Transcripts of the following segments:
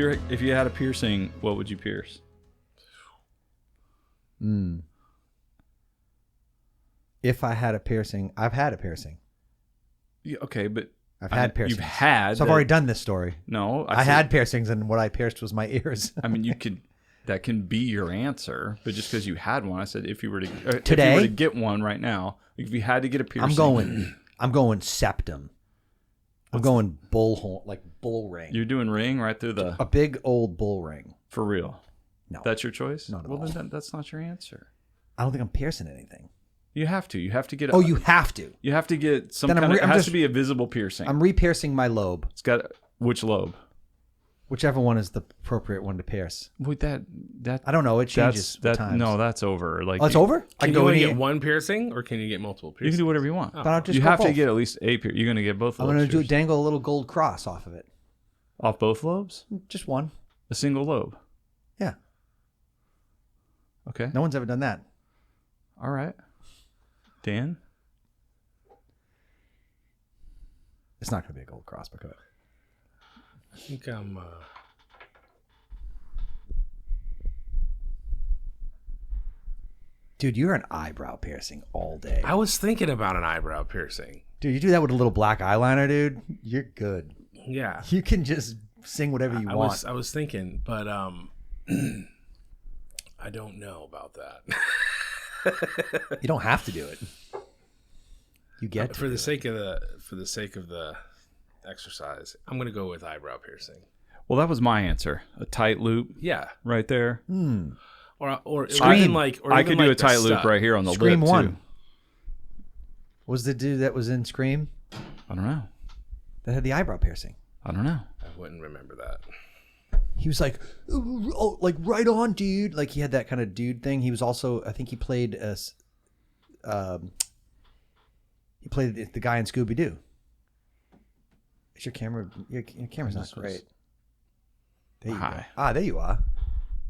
if you had a piercing, what would you pierce? If I had a piercing, I've had a piercing. Yeah, okay, but I've had piercings. You've had. So I've already done this story. No, I had piercings, and what I pierced was my ear's. I mean, you could. That can be your answer, but just because you had one, I said if you were to Today, if you were to get one right now, if you had to get a piercing, I'm going septum. I'm going bull ring. You're doing ring right through a big old bull ring. For real? No, that's your choice. Not at all. Then that's not your answer. I don't think I'm piercing anything. You have to. You have to get. You have to. You have to get some kind of. It has to be a visible piercing. I'm re-piercing my lobe. It's got which lobe? Whichever one is the appropriate one to pierce. Wait, that I don't know. It changes. No, that's over. Like, it's over. Can you only get one piercing, or can you get multiple piercings? You can do whatever you want. But I'll just you go have both. to get at least a piercing. You're going to get both. I'm going to dangle a little gold cross off of it. Off both lobes? Just one. A single lobe. Yeah. Okay. No one's ever done that. All right. Dan? It's not going to be a gold cross, but go ahead. I think I'm... Dude, you're an eyebrow piercing all day. I was thinking about an eyebrow piercing. Dude, you do that with a little black eyeliner, dude. You're good. Yeah. You can just sing whatever you want. I was thinking, but I don't know about that. You don't have to do it. You get to for the sake of the exercise. I'm going to go with eyebrow piercing. Well, that was my answer. A tight loop. Yeah. Right there. Or Scream. I could do a tight loop right here on the Scream lip 1. too. Was the dude that was in Scream? I don't know. That had the eyebrow piercing. I don't know. I wouldn't remember that. He was like, oh, like right on, dude. Like he had that kind of dude thing. He was also, I think he played the guy in Scooby Doo. Is your camera? Your camera's not great. There you go. There you are.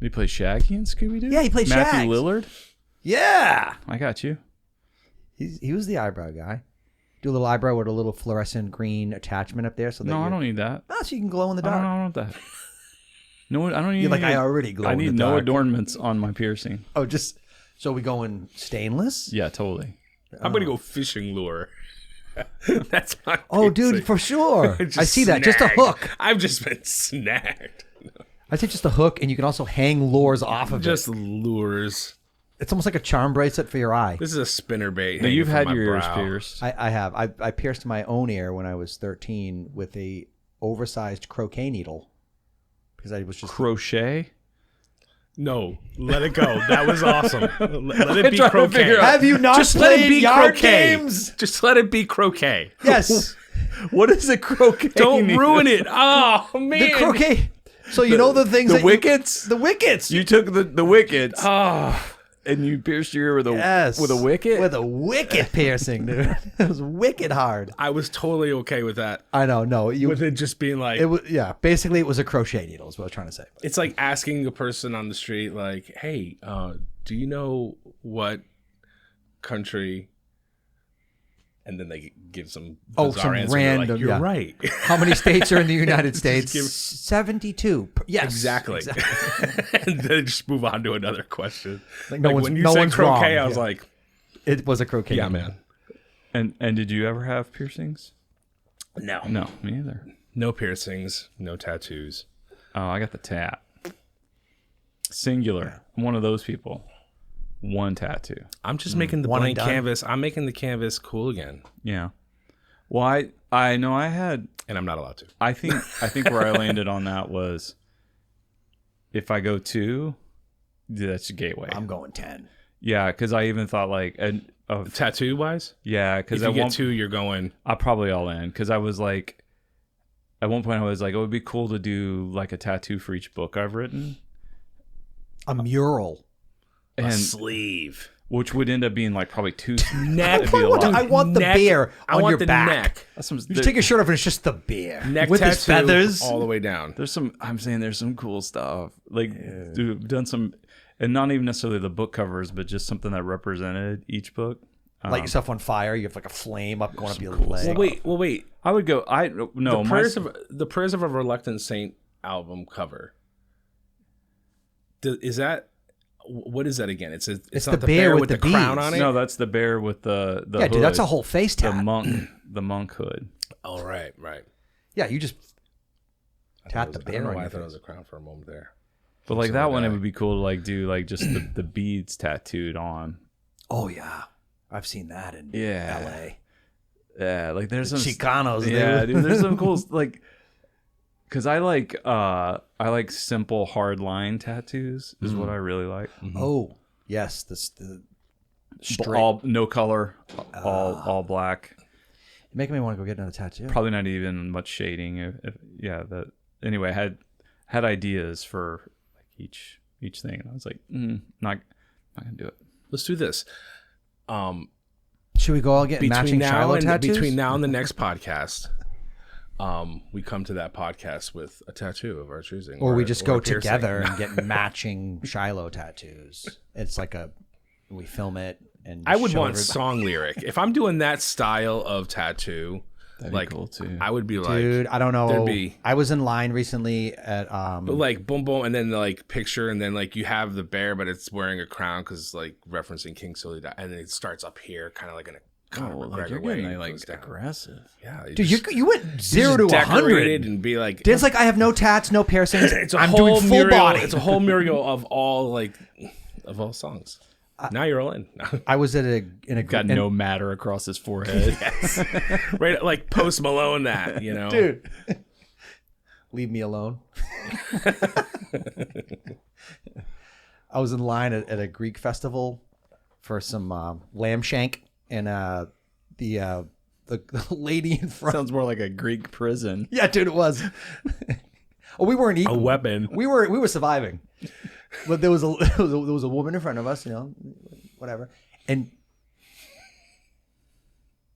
Did he play Shaggy in Scooby Doo? Yeah, he played Matthew Shags. Lillard. Yeah, I got you. He was the eyebrow guy. Do a little eyebrow with a little fluorescent green attachment up there, so that I don't need that. Oh, so you can glow in the dark. I don't want that. No, I don't need. You're like, I already glow. I in need the no dark. adornments on my piercing. Oh, just so we going stainless? Yeah, totally. I'm going to go fishing lure. That's my Oh, piercing. dude, for sure. I see that. Snagged. Just a hook. I've just been snagged. I say just a hook, and you can also hang lures off of Just it. lures. It's almost like a charm bracelet for your eye. This is a spinner bait. But you've hanging had from your my ears brow. pierced. I have. I pierced my own ear when I was 13 with a oversized croquet needle because I was just Crochet. No, let it go. That was awesome. Let it be trying to croquet. figure out- Have you not Just let it played be yard croquet. games? Just let it be croquet. Yes. What is a croquet? Don't needle? ruin it. Oh man. The croquet. So you know the things The that wickets. the wickets. You took the wickets Oh, and you pierced your ear with a Yes. with a wicket. With a wicket piercing, dude. It was wicked hard. I was totally okay with that. I know. No, With it just being like, It was Basically, it was a crochet needle. Is what I was trying to say. it's like asking a person on the street, like, "Hey, do you know what country?" And then they give some bizarre some answer. They're random. Like, You're yeah. right. How many states are in the United States? give- 72. Yes, Exactly. And then just move on to another question. Like, no one's- when you no said one's croquet, wrong. I was Yeah. like, It was a croquet. yeah, needle. man. And did you ever have piercings? No. No, me neither. No piercings, no tattoos. Oh, I got the tat. Singular. I'm one of those people. One tattoo. I'm just making the one and blank done. canvas. I'm making the canvas cool again. Yeah. Well, I know I had. And I'm not allowed to. I think where I landed on that was, if I go 2, that's a gateway. I'm going 10. Yeah, because I even thought like, Tattoo wise? yeah, because If you get 2, you're going. I'll probably all in because I was like, at one point I was like, it would be cool to do like a tattoo for each book I've written, A mural. A sleeve. which would end up being like probably 2. Neck. It'd be a lot. I want the Neck. bear I on want your the back. neck. That's some, You just take your shirt off and it's just the bear. Neck with tattoo his feathers. all the way down. There's some. I'm saying there's some cool stuff. Like, dude, I've done some, and not even necessarily the book covers, but just something that represented each book. Light yourself on fire. You have like a flame up going up your cool leg. Well, wait. I would go. No, The prayers of a reluctant saint album cover. Is that what is that again? It's not the bear with the the crown bees. on it. No, that's the bear with the Yeah, hood, dude, that's a whole face tat. the monk hood. Oh, right. Yeah, you just I tat the don't bear know on why your I thought it face. was a crown for a moment there. But like So that did one, I. it would be cool to like do like just the beads tattooed on. Oh yeah, I've seen that in Yeah. L.A. Yeah, like there's some Chicanos. Yeah, dude, there's some cool like. Cause I like simple hard line tattoos is what I really like. Oh yes, the straight. All no color, all black. Making me want to go get another tattoo. Probably not even much shading. Anyway, I had ideas for like each thing, and I was like, not gonna do it. Let's do this. Should we go all get matching Shiloh tattoos? Between now and the next podcast, we come to that podcast with a tattoo of our choosing, or we just go a piercing. together and get matching Shiloh tattoos. It's like we film it and I would show want everybody. song lyric. If I'm doing that style of tattoo, That'd like be cool too. I would be like, Dude, I don't know. there'd be- I was in line recently at but like boom boom, and then like picture, and then like you have the bear, but it's wearing a crown because like referencing King Sully, and then it starts up here, kind of like in a Conor McGregor you're way. getting and like goes down. aggressive. Yeah, dude, you went 0 to decorated 100 and be like, Dan's like, I have no tats, no piercings. it's a I'm whole doing full mural, body. It's a whole mural of all songs. Now you're all in. I was in a Got and- no matter across his forehead. Right, like Post Malone, that dude. Leave me alone. I was in line at a Greek festival for some lamb shank, and the lady in front. Sounds more like a Greek prison. Yeah, dude, it was. Oh, we weren't eating. a weapon. We were surviving, but there was a woman in front of us, whatever, and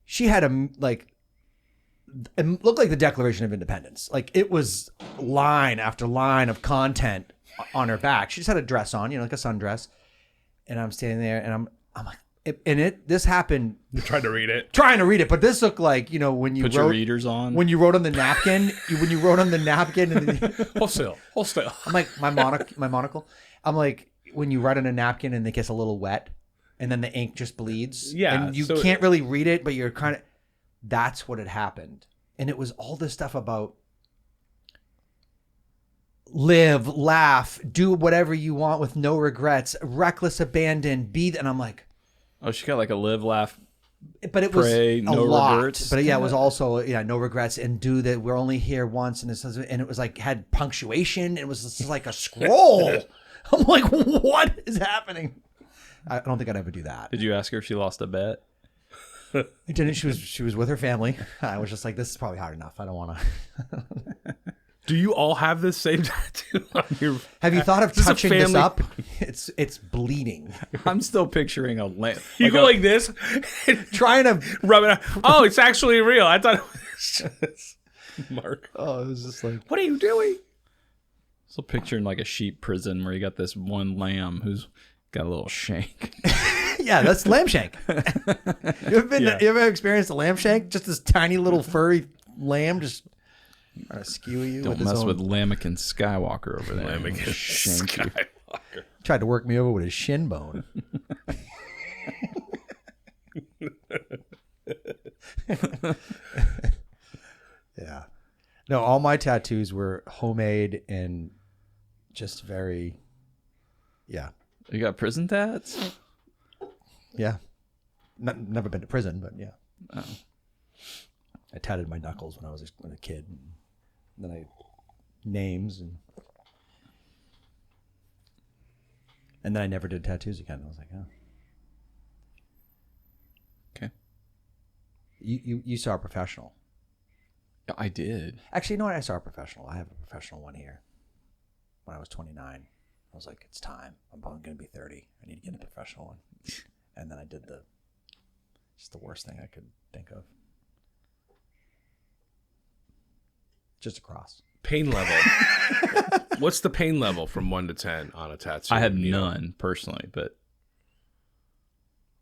she had it looked like the Declaration of Independence. Like it was line after line of content on her back. She just had a dress on, like a sundress, and I'm standing there, and I'm like, this happened. You tried to read it. Trying to read it, but this looked like when you Put wrote your readers on. when you wrote on the napkin. When you wrote on the napkin, and then, Hold still. I'm like my monocle. I'm like when you write on a napkin and it gets a little wet, and then the ink just bleeds. Yeah, and you so- can't really read it, but you're kind of. That's what had happened, and it was all this stuff about live, laugh, do whatever you want with no regrets, reckless abandon, and I'm like. Oh, she got like a live, laugh. But it was Pray, a no lot. regrets. But yeah, it was also no regrets, and do that. We're only here once, and it was like had punctuation. It was just like a scroll. I'm like, what is happening? I don't think I'd ever do that. Did you ask her if she lost a bet? I didn't. She was with her family. I was just like, this is probably hard enough. I don't want to. Do you all have this same tattoo on your? Have you thought of This is a touching this family- up? It's bleeding. I'm still picturing a lamp. You go like this, Trying to. rub it out. Oh, it's actually real. I thought it was just Mark. Oh, it was just like. What are you doing? Still picturing like a sheep prison where you got this one lamb who's got a little shank. Yeah, that's lamb shank. You ever experienced a lamb shank? Just this tiny little furry lamb just trying to skew you. Don't with his mess own... with Lambikin Skywalker over there. Lambikin He'll shank you. Skywalker. Tried to work me over with his shin bone. Yeah. No, all my tattoos were homemade and just very, yeah. You got prison tats? Yeah. Never been to prison, but yeah. Oh. I tatted my knuckles when I was a kid. And then I names and then I never did tattoos again. I was like, oh. Okay. You saw a professional. I did. Actually, you know what? I saw a professional. I have a professional one here. When I was 29, I was like, it's time. I'm probably going to be 30. I need to get a professional one. And then I did just the worst thing I could think of. Just a cross. Pain level. What's the pain level from 1 to 10 on a tattoo? I had needle? none personally, but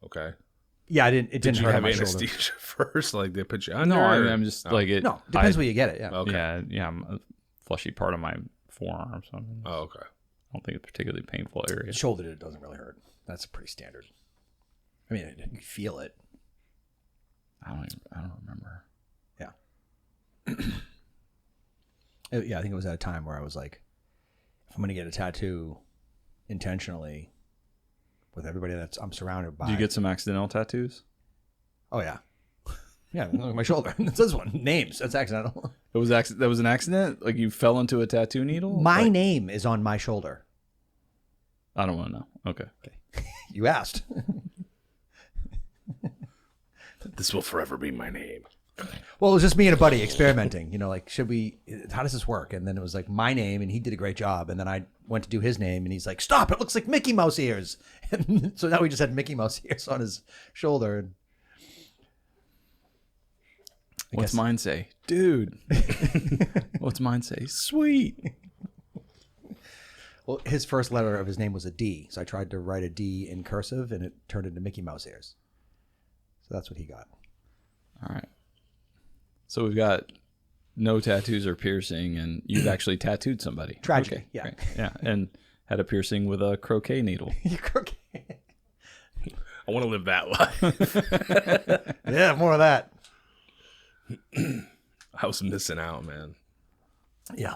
Okay. Yeah, it Did didn't you hurt have my shoulder. anesthesia first? Like they put you under? no, or- I'm just like it. No, depends where you get it. Yeah. Okay. Yeah, I'm a fleshy part of my forearm. So I Oh, okay. don't think it's a particularly painful area. Shoulder it doesn't really hurt. That's pretty standard. I mean, you feel it. I don't remember. Yeah. Yeah, I think it was at a time where I was like, if I'm going to get a tattoo intentionally with everybody I'm surrounded by. Did you get some accidental tattoos? Oh, yeah. Yeah, look at my shoulder. It's this one. Names. That's accidental. That was an accident? Like you fell into a tattoo needle? My Like, name is on my shoulder. I don't want to know. Okay. You asked. This will forever be my name. Well, it was just me and a buddy experimenting. Like, how does this work? And then it was like my name, and he did a great job. And then I went to do his name, and he's like, stop, it looks like Mickey Mouse ears. And so now we just had Mickey Mouse ears on his shoulder. And What's mine say? Dude. What's mine say? Sweet. Well, his first letter of his name was a D. So I tried to write a D in cursive, and it turned into Mickey Mouse ears. So that's what he got. All right. So we've got no tattoos or piercing, and you've actually tattooed somebody. Tragedy, Okay, yeah. great. Yeah, and had a piercing with a croquet needle. I want to live that life. Yeah, more of that. I was missing out, man. Yeah.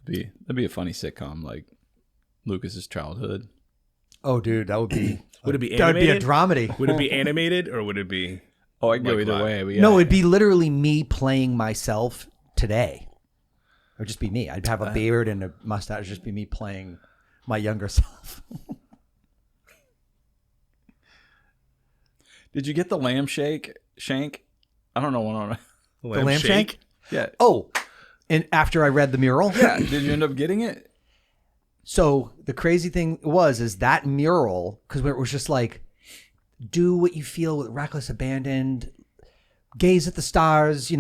That'd be a funny sitcom, like Lucas's childhood. Oh, dude, that would be. Would it be That would be a animated? dramedy. Would it be animated or would it be? Oh, I can go Like either live. way. But yeah. No, it'd be literally me playing myself today. It would just be me. I'd have a beard and a mustache. It'd just be me playing my younger self. Did you get the lamb shank? I don't know what on. The lamb shank? Yeah. Oh, and after I read the mural? Yeah. Did you end up getting it? So the crazy thing is that mural, because it was just like, do what you feel with reckless abandon, gaze at the stars,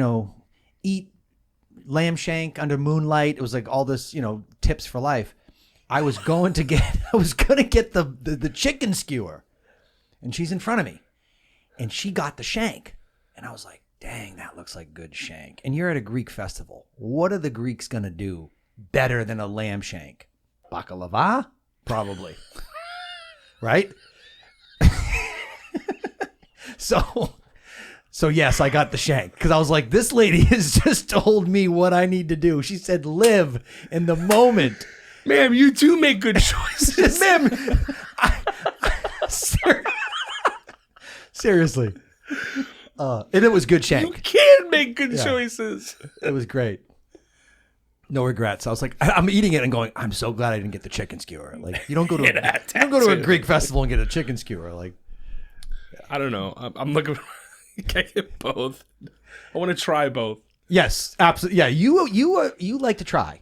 eat lamb shank under moonlight. It was like all this, tips for life. I was going to get the chicken skewer, and she's in front of me, and she got the shank, and I was like, dang, that looks like good shank. And you're at a Greek festival. What are the Greeks gonna do better than a lamb shank? Baklava? Probably. Right? So yes, I got the shank because I was like, this lady has just told me what I need to do. She said, live in the moment. Ma'am, you do make good choices. Ma'am, seriously. And it was good You shank. can make good choices. It was great. No regrets. I was like, I'm eating it and going, I'm so glad I didn't get the chicken skewer. Like, you don't go to a Greek festival and get a chicken skewer. Like, I don't know. I'm looking. Can I get both? I want to try both. yes, absolutely. Yeah, you like to try.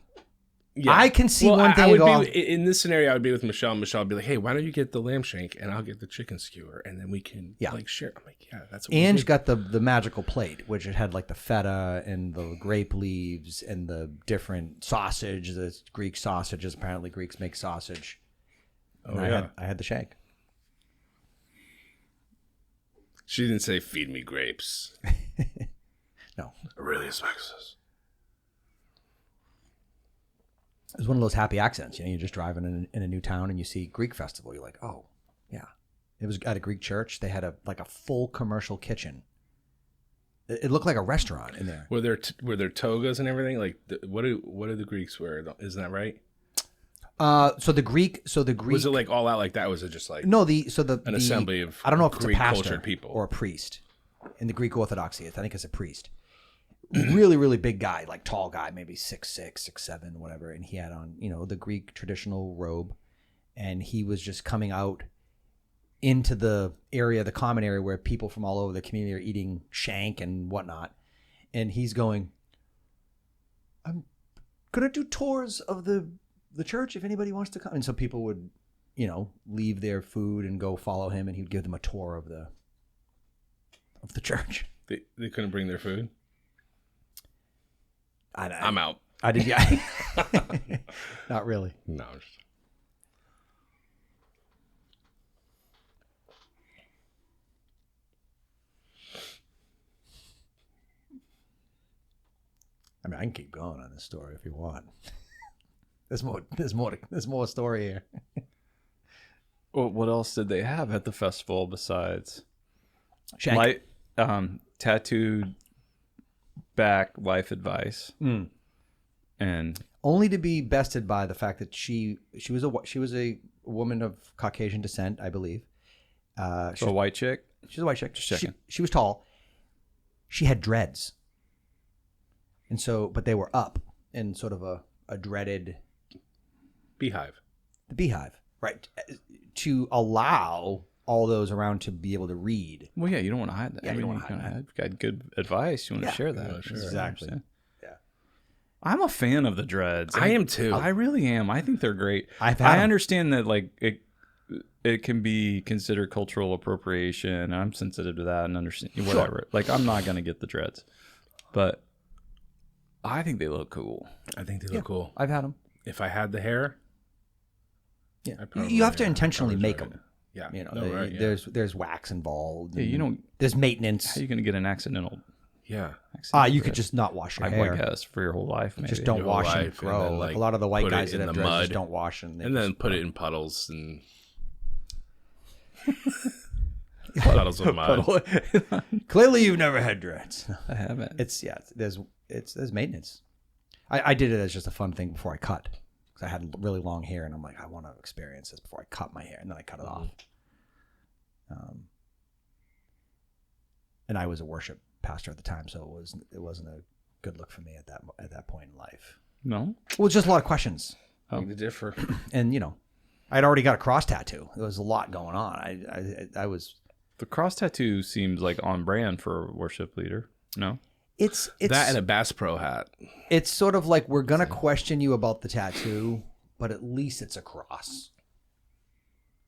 Yeah. I can see one thing I would go- be in this scenario. I would be with Michelle. Michelle would be like, "Hey, why don't you get the lamb shank and I'll get the chicken skewer, and then we can share." I'm like, "Yeah, that's." What Ange got the magical plate, which it had like the feta and the grape leaves and the different sausage. The Greek sausages. Apparently, Greeks make sausage. And I had the shank. She didn't say feed me grapes. No, Aurelius Maxus. it was one of those happy accidents. You're just driving in a new town and you see Greek festival. You're like, oh, yeah. It was at a Greek church. They had a full commercial kitchen. It looked like a restaurant in there. Were there togas and everything? Like, what do the Greeks wear? Isn't that right? So the Greek Was it like all out like that? Or was it just like no an assembly of I don't know if it's Greek a pastor cultured people or a priest in the Greek Orthodoxy. I think it's a priest. Really, really big guy, like tall guy, maybe 6'6", 6'7", whatever. And he had on, the Greek traditional robe. And he was just coming out into the area, the common area where people from all over the community are eating shank and whatnot. And he's going, I'm going to do tours of the church if anybody wants to come. And so people would, leave their food and go follow him. And he would give them a tour of the church. They couldn't bring their food. I'm out. I did, yeah. Not really. No. I mean, I can keep going on this story if you want. There's more story here. Well, what else did they have at the festival besides Shank. tattooed back life advice? And Only to be bested by the fact that she was a woman of Caucasian descent, I believe. a white chick. She's a white chick. Just checking. She was tall. She had dreads, and so but they were up in sort of a dreaded Beehive. the beehive, right? To allow all those around to be able to read. Well, yeah, you don't want to hide that. Yeah, you don't you wanna hide kind of got good advice. You want to share that. Yeah, sure. Exactly. Yeah. Yeah. I'm a fan of the dreads. I am too. I really am. I think they're great. I've had I 'em. understand that like it can be considered cultural appropriation. I'm sensitive to that and understand whatever. Like I'm not gonna get the dreads, but I think they look cool. I think they look cool. I've had them. If I had the hair, Yeah, I'd probably- you have to yeah, I'd intentionally probably make try them. it. Yeah, You know, no, right, yeah. there's wax involved. Yeah, you and don't. There's maintenance. How are you gonna get an accidental? Yeah, You could just not wash your I hair. guess for your whole life. Maybe. Just don't Your whole wash and life, and grow. then, Like like, a lot of the white put it guys that in have the dreads just mud. don't wash and they and then just- put it in puddles and puddles of mud. Clearly, you've never had dreads. I haven't. There's maintenance. I did it as just a fun thing before I cut because I had really long hair and I'm like I want to experience this before I cut my hair and then I cut it off. And I was a worship pastor at the time, so it wasn't a good look for me at that point in life. No. Well, it's just a lot of questions, Beg to differ. and I'd already got a cross tattoo. There was a lot going on. I was. The cross tattoo seems like on brand for a worship leader. No. It's That and a Bass Pro hat. It's sort of like we're gonna question you about the tattoo, but at least it's a cross.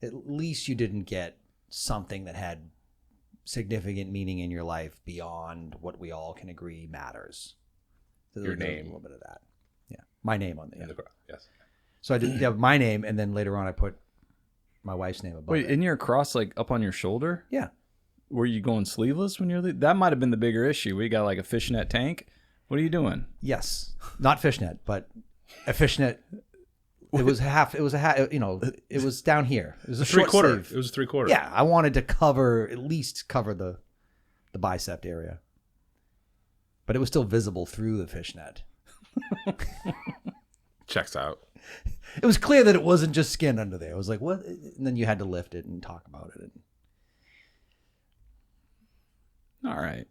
At least you didn't get something that had significant meaning in your life beyond what we all can agree matters. So Your there was name. a little bit of that. Yeah, my name on In the. the yes. So I did have my name, and then later on I put my wife's name above Wait, it. isn't your cross like up on your shoulder? Yeah. Were you going sleeveless when you're that might have been the bigger issue. We got like a fishnet tank. What are you doing? Yes, not fishnet, but a fishnet. It was half. It was a half. It was down here. It was a short 3/4. sleeve. It was 3/4. Yeah, I wanted to at least cover the bicep area, but it was still visible through the fishnet. Checks out. It was clear that it wasn't just skin under there. I was like, what? And then you had to lift it and talk about it. All right.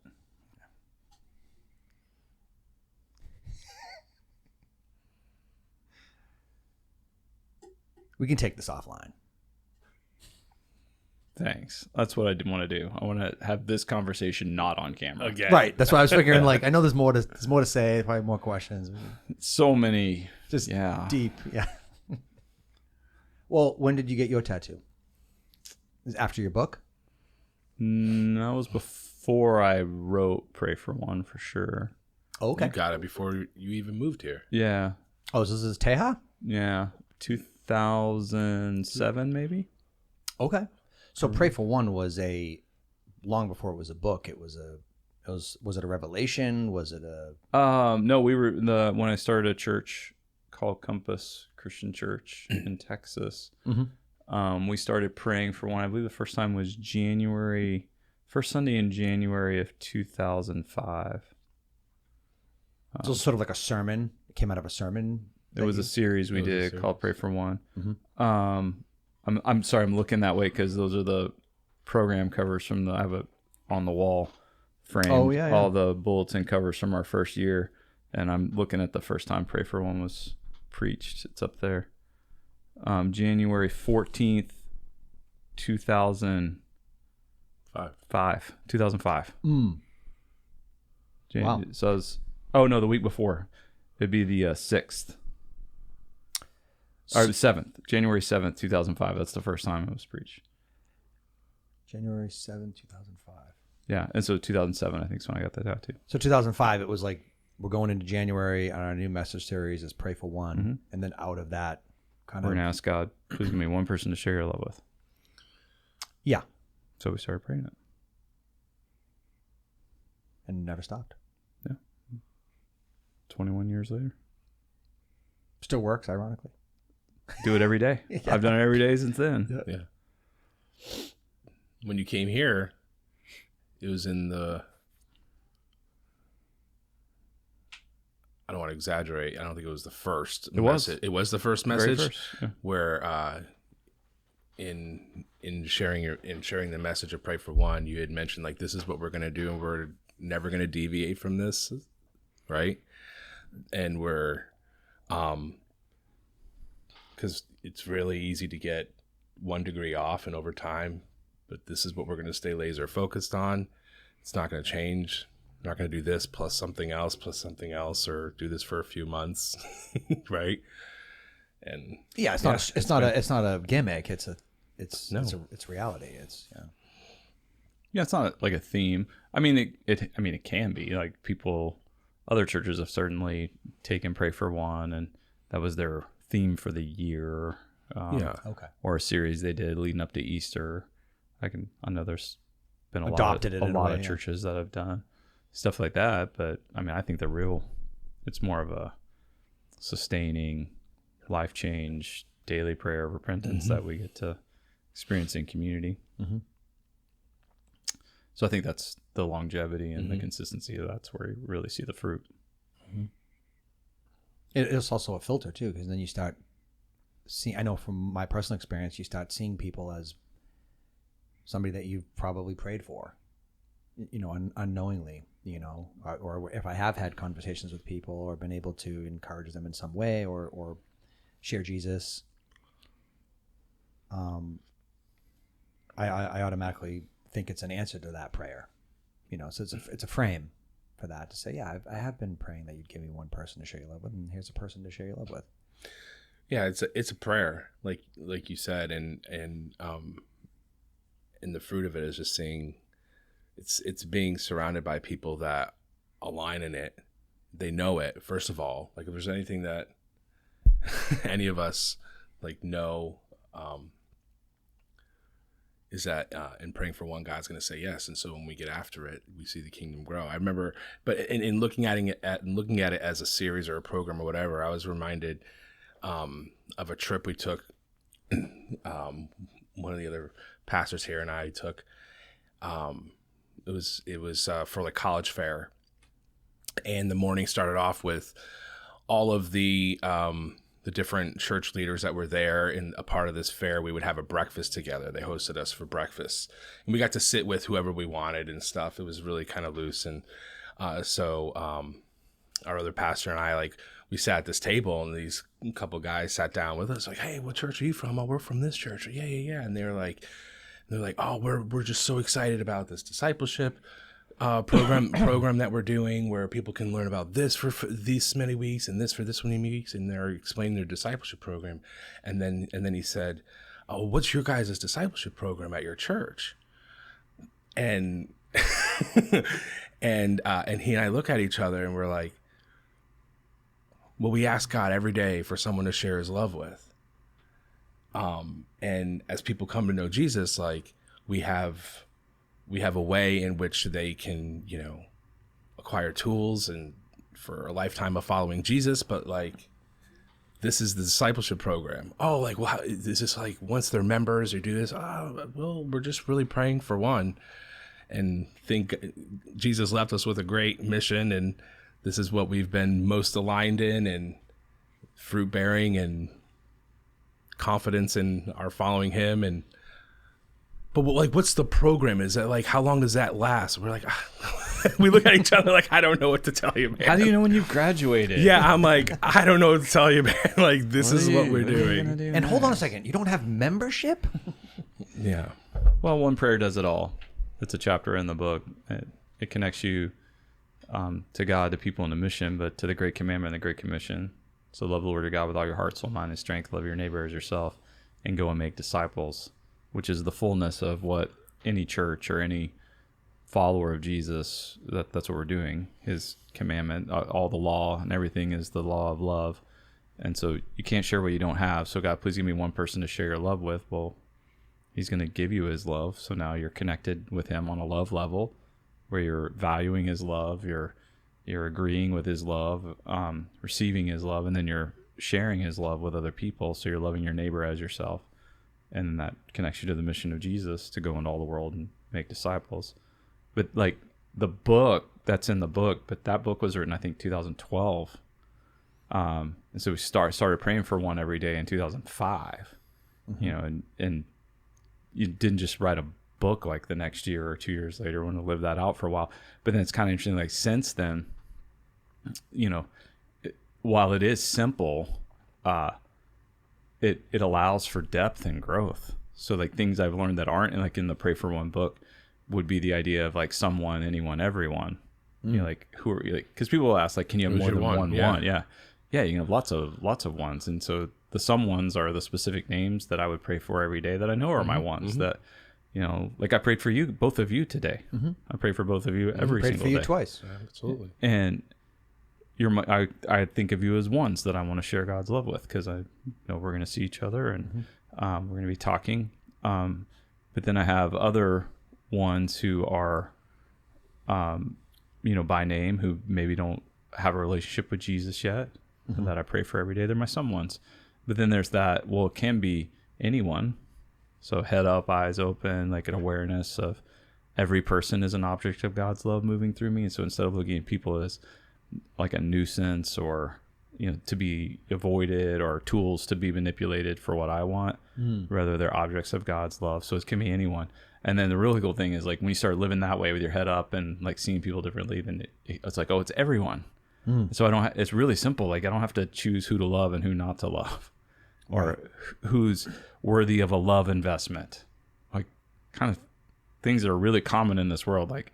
We can take this offline. Thanks. That's what I did want to do. I want to have this conversation not on camera. Again. Right. That's why I was figuring. Like, I know there's more to say. Probably more questions. So many. Just Yeah. deep. Yeah. Well, when did you get your tattoo? Is it after your book? That was before I wrote Pray for One for sure. Okay. You got it before you even moved here. Yeah. Oh, so this is Teja? Yeah. 2007 maybe. Okay. So Pray for One was long before it was a book. Was it a revelation? Was it a No, when I started a church called Compass Christian Church in Texas. We started praying for one. I believe the first time was first Sunday in January of 2005. so sort of like a sermon? It came out of a sermon? It was a series we It was a did series. called Pray for One. I'm sorry, I'm looking that way because those are the program covers from I have it on the wall framed. Oh, yeah. All the bulletin covers from our first year, and I'm looking at the first time Pray for One was preached. It's up there. January 14th, 2005. 2005. Wow. So it was, the week before. It'd be the 6th. Or the 7th. January 7th, 2005. That's the first time it was preached. January 7, 2005. Yeah. And so 2007, I think, is when I got that tattoo. So 2005, it was like we're going into January on our new message series is Pray for One. And then out of that kind We're of... going to ask God, please give me one person to share your love with. Yeah. So we started praying it. And never stopped. 21 years later. Still works, ironically. Do it every day. Yeah. I've done it every day since then. Yeah. When you came here, it was in the, I don't want to exaggerate, I don't think it was the first message. It was the first message. Very first, yeah. Where in sharing the message of Pray for One, you had mentioned like, this is what we're going to do, and we're never going to deviate from this, right? And we're because it's really easy to get 1 degree off and over time, but this is what we're going to stay laser focused on. It's not going to change. We're not going to do this plus something else, or do this for a few months, right? And yeah, it's not a gimmick. It's reality. It's Yeah, it's not like a theme. I mean, it can be like people. Other churches have certainly taken Pray for One, and that was their theme for the year. Or a series they did leading up to Easter. I know there's been a lot of churches that have done stuff like that, but I mean, I think it's more of a sustaining life change, daily prayer of repentance that we get to experience in community. Mm-hmm. So I think that's the longevity and the consistency. That's where you really see the fruit. Mm-hmm. It's also a filter too, because then you start seeing, I know from my personal experience, you start seeing people as somebody that you've probably prayed for, unknowingly, or if I have had conversations with people or been able to encourage them in some way or share Jesus, I automatically think it's an answer to that prayer, so it's a frame for that to say, yeah, I have been praying that you'd give me one person to share your love with, and here's a person to share your love with. Yeah, it's a prayer, like you said, and the fruit of it is just seeing, it's being surrounded by people that align in it. They know it, first of all. Like if there's anything that any of us like know, is that in Praying for One, God's going to say yes, and so when we get after it, we see the kingdom grow. I remember, but in looking at it as a series or a program or whatever, I was reminded of a trip we took. One of the other pastors here and I took. It was for the college fair, and the morning started off with all of the different church leaders that were there in a part of this fair. We would have a breakfast together. They hosted us for breakfast, and we got to sit with whoever we wanted and stuff. It was really kind of loose. And so our other pastor and I, we sat at this table, and these couple guys sat down with us, like, hey, what church are you from? Oh, we're from this church. Yeah. And they're like, oh, we're just so excited about this discipleship program that we're doing, where people can learn about this for these many weeks and this for this many weeks, and they're explaining their discipleship program. And then he said, oh, what's your guys' discipleship program at your church? And and he and I look at each other, and we're like, well, we ask God every day for someone to share his love with. And as people come to know Jesus, we have a way in which they can, acquire tools and for a lifetime of following Jesus. But this is the discipleship program. Oh, well, is this once they're members or do this? Oh, well, we're just really praying for one, and think Jesus left us with a great mission, and this is what we've been most aligned in, and fruit bearing and confidence in our following him. But what's the program? Is that how long does that last? We're like, we look at each other like, I don't know what to tell you, man. How do you know when you've graduated? Yeah, I'm like, I don't know what to tell you, man. This is what we're doing. And hold on a second, you don't have membership? Yeah. Well, one prayer does it all. It's a chapter in the book. It connects you to God, to people, and the mission, but to the Great Commandment and the Great Commission. So love the Lord your God with all your heart, soul, mind, and strength. Love your neighbor as yourself, and go and make disciples, which is the fullness of what any church or any follower of Jesus, that's what we're doing. His commandment, all the law and everything is the law of love. And so you can't share what you don't have. So God, please give me one person to share your love with. Well, he's going to give you his love. So now you're connected with him on a love level where you're valuing his love. You're you're agreeing with his love, receiving his love, and then you're sharing his love with other people. So you're loving your neighbor as yourself. And that connects you to the mission of Jesus to go into all the world and make disciples. But like the book that's in the book, but that book was written, I think, 2012. And so we started praying for one every day in 2005, you know, and you didn't just write a book like the next year or 2 years later. Want to live that out for a while. But then it's kind of interesting, like since then, you know, while it is simple, it allows for depth and growth. So like things I've learned that aren't like in the Pray for One book would be the idea of like someone, anyone, everyone. You know, like who are you? Like, because people will ask, like, can you have more than one? Yeah, you can have lots of ones. And so the some ones are the specific names that I would pray for every day that I know are my ones. That, you know, like I prayed for you, both of you today. I pray for both of you every single day. Prayed for you twice. Absolutely. And I think of you as ones that I want to share God's love with, because I know we're going to see each other and we're going to be talking. But then I have other ones who are, you know, by name, who maybe don't have a relationship with Jesus yet, that I pray for every day. They're my some ones. But then there's that, well, it can be anyone. So head up, eyes open, like an awareness of every person is an object of God's love moving through me. And so instead of looking at people as like a nuisance or, you know, to be avoided or tools to be manipulated for what I want, rather they're objects of God's love. So it can be anyone. And then the really cool thing is, like, when you start living that way with your head up and like seeing people differently, then it's like, oh, it's everyone. So it's really simple. Like, I don't have to choose who to love and who not to love, or who's worthy of a love investment. Like, kind of things that are really common in this world. Like,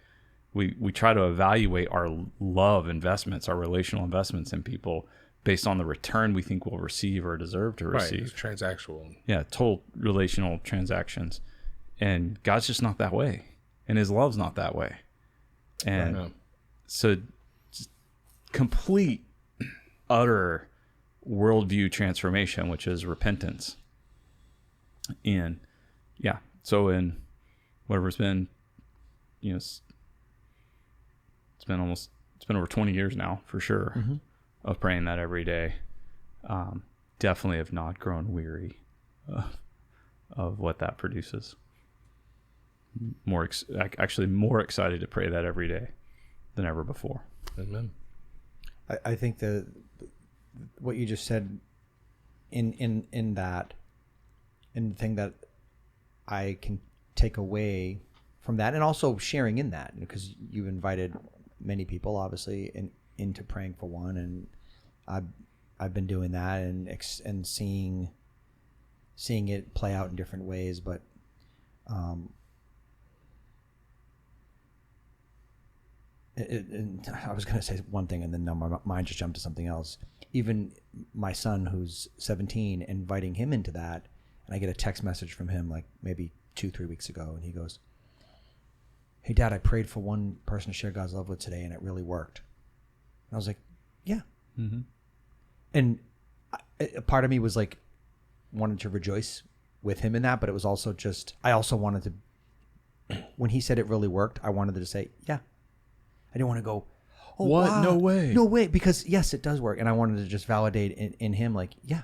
we try to evaluate our love investments, our relational investments in people based on the return we think we'll receive or deserve to receive. Right, it's transactional. Yeah, total relational transactions. And God's just not that way. And his love's not that way. And so just complete, utter worldview transformation, which is repentance. And yeah, so in whatever it's been, you know, it's been over 20 years now for sure of praying that every day. Definitely have not grown weary of what that produces. Actually more excited to pray that every day than ever before. Amen. I think what you just said in that, and the thing that I can take away from that, and also sharing in that, because you've invited many people obviously into praying for one, and I've been doing that and seeing it play out in different ways, but I was going to say one thing, and then my mind just jumped to something else. Even my son, who's 17, inviting him into that, and I get a text message from him like maybe 2-3 weeks ago, and he goes, "Hey, Dad, I prayed for one person to share God's love with today, and it really worked." And I was like, "Yeah." And a part of me was like, wanted to rejoice with him in that, but it was also just, I also wanted to, when he said it really worked, I wanted to say, "Yeah." I didn't want to go, "Oh, what? Wow. No way," because yes, it does work. And I wanted to just validate in him, like, yeah,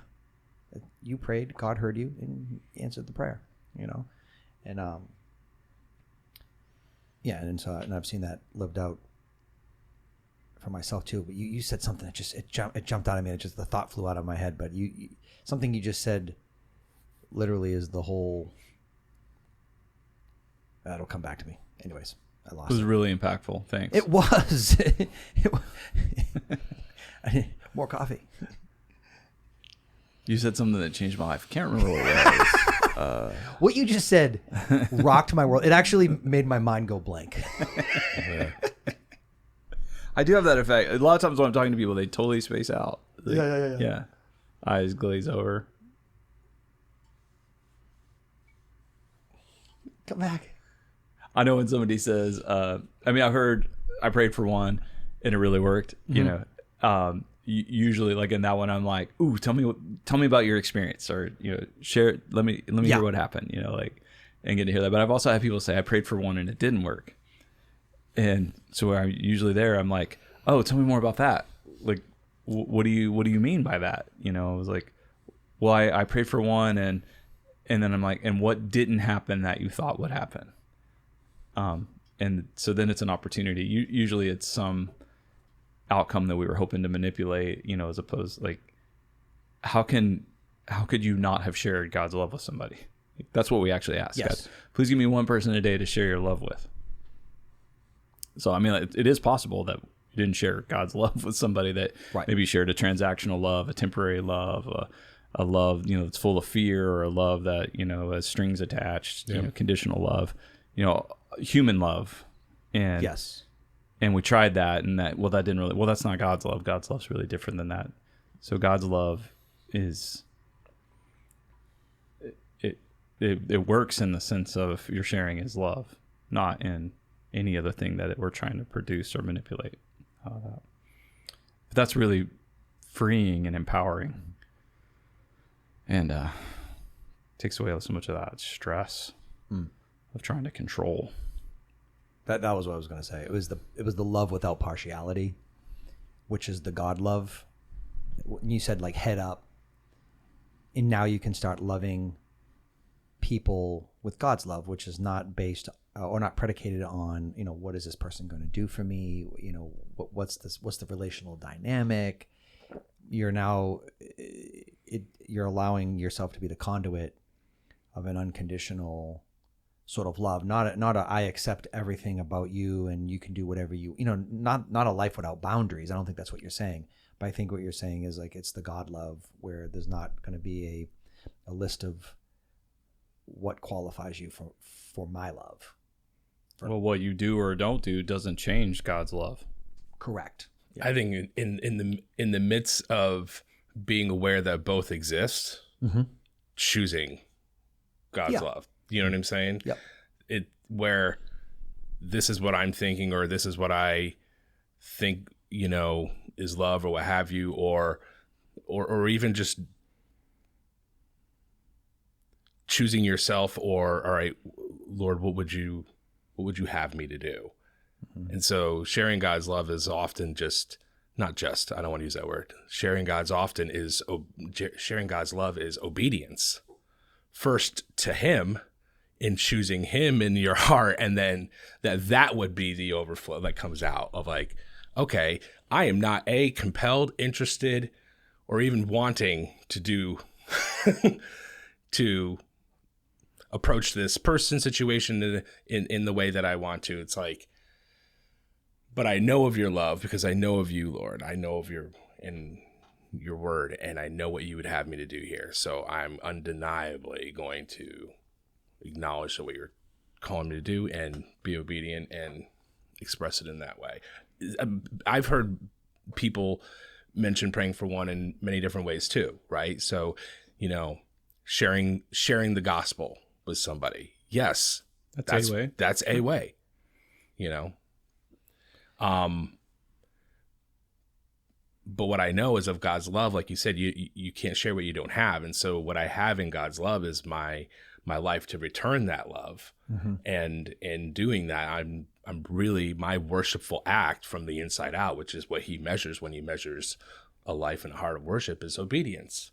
you prayed, God heard you, and he answered the prayer, you know? And, yeah. And I've seen that lived out for myself too. But you said something that just, it jumped out of me. The thought flew out of my head, but something you just said literally is the whole, that'll come back to me. Anyways. I lost it. Was really impactful. Thanks. It was. More coffee. You said something that changed my life. Can't remember what it was. What you just said rocked my world. It actually made my mind go blank. I do have that effect. A lot of times when I'm talking to people, they totally space out. Like, Yeah. Eyes glaze over. Come back. I know when somebody says, I prayed for one and it really worked, you know, usually like in that one, I'm like, "Ooh, tell me about your experience," or, you know, share, let me hear what happened, you know, like, and get to hear that. But I've also had people say, "I prayed for one and it didn't work." And so I'm usually there, I'm like, oh, tell me more about that. Like, what do you mean by that? You know, I was like, well, I prayed for one, and then I'm like, and what didn't happen that you thought would happen? And so then it's an opportunity. Usually it's some outcome that we were hoping to manipulate, you know, as opposed, like, how could you not have shared God's love with somebody? That's what we actually ask. Yes. God, please give me one person a day to share your love with. So, I mean, it is possible that you didn't share God's love with somebody that maybe shared a transactional love, a temporary love, a love, you know, that's full of fear, or a love that, you know, has strings attached, you know, conditional love, you know, human love. And and we tried that, and that didn't really, that's not God's love. God's love's really different than that. So God's love is, it works in the sense of you're sharing his love, not in any other thing that we're trying to produce or manipulate. But that's really freeing and empowering, and takes away so much of that stress of trying to control. That was what I was going to say. It was the love without partiality, which is the God love. You said, like, head up, and now you can start loving people with God's love, which is not based or not predicated on, you know, what is this person going to do for me? You know, what's the relational dynamic? You're now you're allowing yourself to be the conduit of an unconditional sort of love, not a I accept everything about you and you can do whatever you know, not a life without boundaries. I don't think that's what you're saying, but I think what you're saying is, like, it's the God love where there's not going to be a list of what qualifies you for my love. Well, what you do or don't do doesn't change God's love. Correct. Yeah. I think in the midst of being aware that both exist, choosing God's love. You know what I'm saying? Yep. It where this is what I'm thinking, or this is what I think, you know, is love, or what have you, or even just choosing yourself, or, all right, Lord, what would you have me to do? And so sharing God's love is often I don't want to use that word. Sharing God's love is obedience. First to him, in choosing him in your heart, and then that would be the overflow that comes out of, like, okay, I am not compelled, interested, or even wanting to do to approach this person, situation in the way that I want to. It's like, but I know of your love because I know of you, Lord. I know of your word, and I know what you would have me to do here. So I'm undeniably going to acknowledge what you're calling me to do and be obedient and express it in that way. I've heard people mention praying for one in many different ways too, right? So, you know, sharing the gospel with somebody. Yes, that's a way. That's a way, you know. But what I know is of God's love, like you said, you can't share what you don't have. And so what I have in God's love is my life to return that love. And in doing that, I'm really, my worshipful act from the inside out, which is what he measures when he measures a life and a heart of worship, is obedience.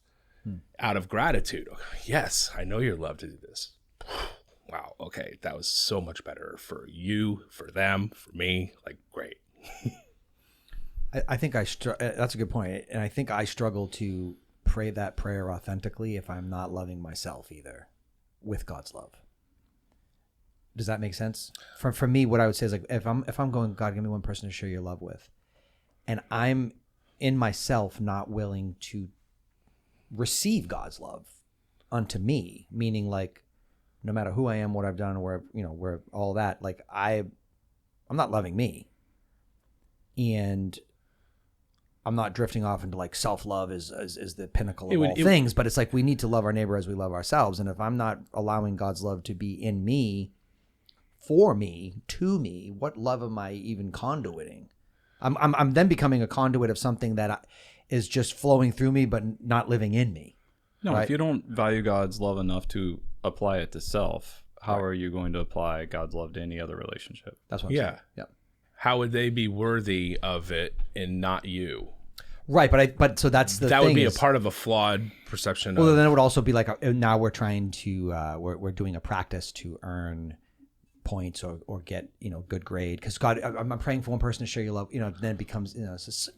Out of gratitude. Yes, I know you're love to do this. Wow. Okay. That was so much better for you, for them, for me. Like, great. I think that's a good point. And I think I struggle to pray that prayer authentically if I'm not loving myself either with God's love. Does that make sense? For me, what I would say is, like, if I'm going, God, give me one person to share your love with, and I'm in myself not willing to receive God's love unto me, meaning, like, no matter who I am, what I've done, where all that, like, I'm not loving me, and I'm not drifting off into, like, self-love is the pinnacle of all things, but it's like we need to love our neighbor as we love ourselves. And if I'm not allowing God's love to be in me, for me, to me, what love am I even conduiting? I'm then becoming a conduit of something that is just flowing through me, but not living in me. No, right? If you don't value God's love enough to apply it to self, how are you going to apply God's love to any other relationship? That's what I'm saying. Yeah. how would they be worthy of it and not you? Right, but so that's the that thing would be is, a part of a flawed perception. Well, of, then it would also be like now we're trying to we're doing a practice to earn points or get good grade, because God, I'm praying for one person to share your love, then it becomes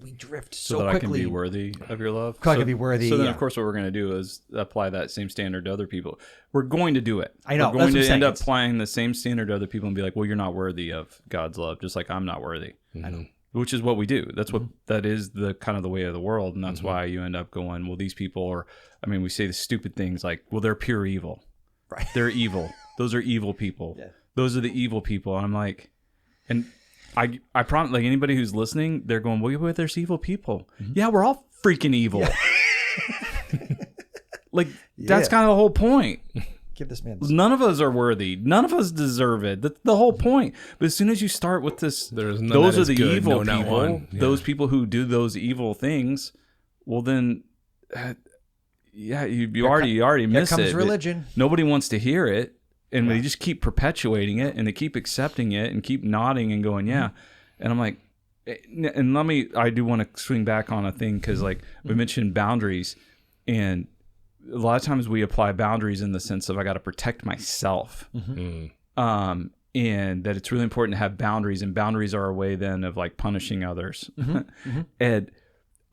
we drift so that quickly. I can be worthy of your love. I can be worthy. So then, of course, what we're going to do is apply that same standard to other people. We're going to do it. I know. We're going to end up applying the same standard to other people and be like, well, you're not worthy of God's love, just like I'm not worthy. I know. Which is what we do. That's what that is the kind of the way of the world, and that's why you end up going, well, these people are. I mean, we say the stupid things like, well, they're pure evil. Right. They're evil. Those are evil people. Yeah. Those are the evil people. And I'm like, and I promise, like anybody who's listening, they're going, well, there's evil people. Yeah, we're all freaking evil. Yeah. Like that's kind of the whole point. Give this man. None of us are worthy. None of us deserve it. That's the whole point. But as soon as you start with this, those are the good. Evil people. Yeah. Those people who do those evil things. Well, then, yeah, you already missed it. Here comes religion. Nobody wants to hear it. And they just keep perpetuating it, and they keep accepting it, and keep nodding and going, yeah. And I'm like, and I do want to swing back on a thing, because like we mentioned boundaries, and a lot of times we apply boundaries in the sense of I got to protect myself, and that it's really important to have boundaries, and boundaries are a way then of like punishing others. And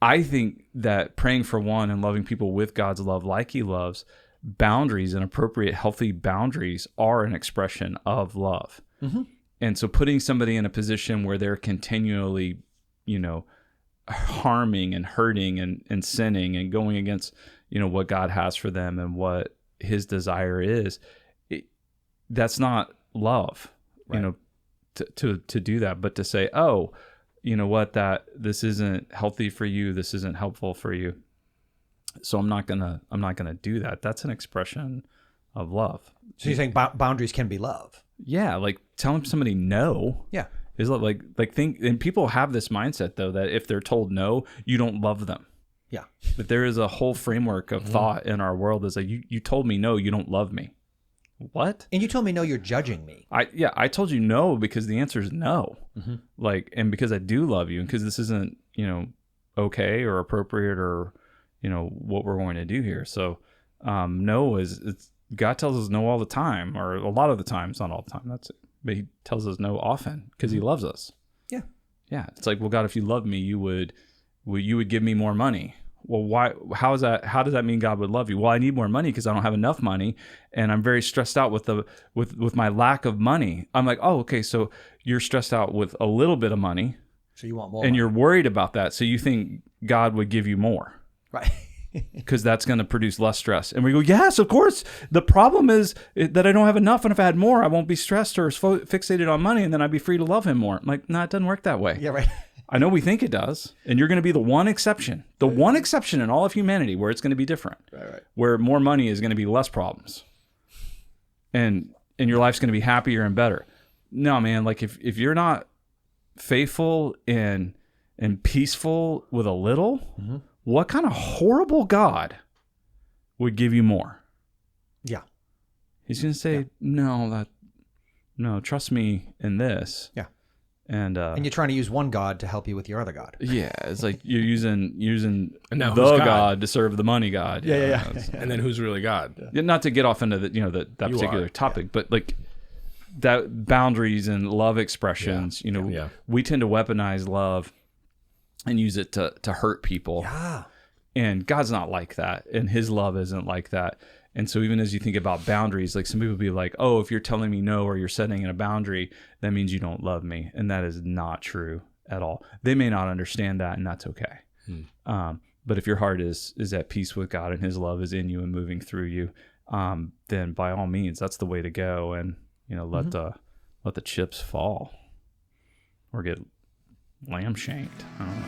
I think that praying for one and loving people with God's love like He loves, boundaries and appropriate healthy boundaries are an expression of love. And so putting somebody in a position where they're continually harming and hurting and sinning and going against what God has for them and what His desire is, that's not love. Right. To do that, but to say, oh, you know what, that this isn't healthy for you, this isn't helpful for you, so I'm not gonna do that. That's an expression of love. So you're saying boundaries can be love? Yeah, like telling somebody no. Yeah, is like think. And people have this mindset though that if they're told no, you don't love them. Yeah, but there is a whole framework of thought in our world that's like you told me no, you don't love me. What? And you told me no, you're judging me. I told you no because the answer is no. Like, and because I do love you, and because this isn't okay or appropriate or what we're going to do here. So no it's God tells us no all the time, or a lot of the times, not all the time, that's it, but He tells us no often because He loves us. Yeah, it's like, well, God, if you loved me, you would give me more money. Well, why? How is that? How does that mean God would love you? Well, I need more money because I don't have enough money, and I'm very stressed out with my lack of money. I'm like, oh, okay, so you're stressed out with a little bit of money, so you want more, and you're worried about that, so you think God would give you more. Right. Because that's going to produce less stress. And we go, yes, of course. The problem is that I don't have enough. And if I had more, I won't be stressed or fixated on money. And then I'd be free to love Him more. I'm like, no, it doesn't work that way. Yeah, right. I know we think it does. And you're going to be the one exception. The one exception in all of humanity where it's going to be different. Right. Where more money is going to be less problems. And your life's going to be happier and better. No, man. Like if you're not faithful and peaceful with a little... What kind of horrible God would give you more? Yeah. He's going to say, no, trust me in this. Yeah. And you're trying to use one God to help you with your other God. Yeah. It's like you're using the God to serve the money God. Yeah. And then who's really God? Yeah. Not to get off into that particular topic, but like that boundaries and love expressions, we tend to weaponize love and use it to hurt people. Yeah. And God's not like that. And His love isn't like that. And so even as you think about boundaries, like some people be like, oh, if you're telling me no or you're setting in a boundary, that means you don't love me. And that is not true at all. They may not understand that, and that's okay. But if your heart is at peace with God and His love is in you and moving through you, then by all means, that's the way to go. And, let the chips fall or get lamb shanked. I don't know.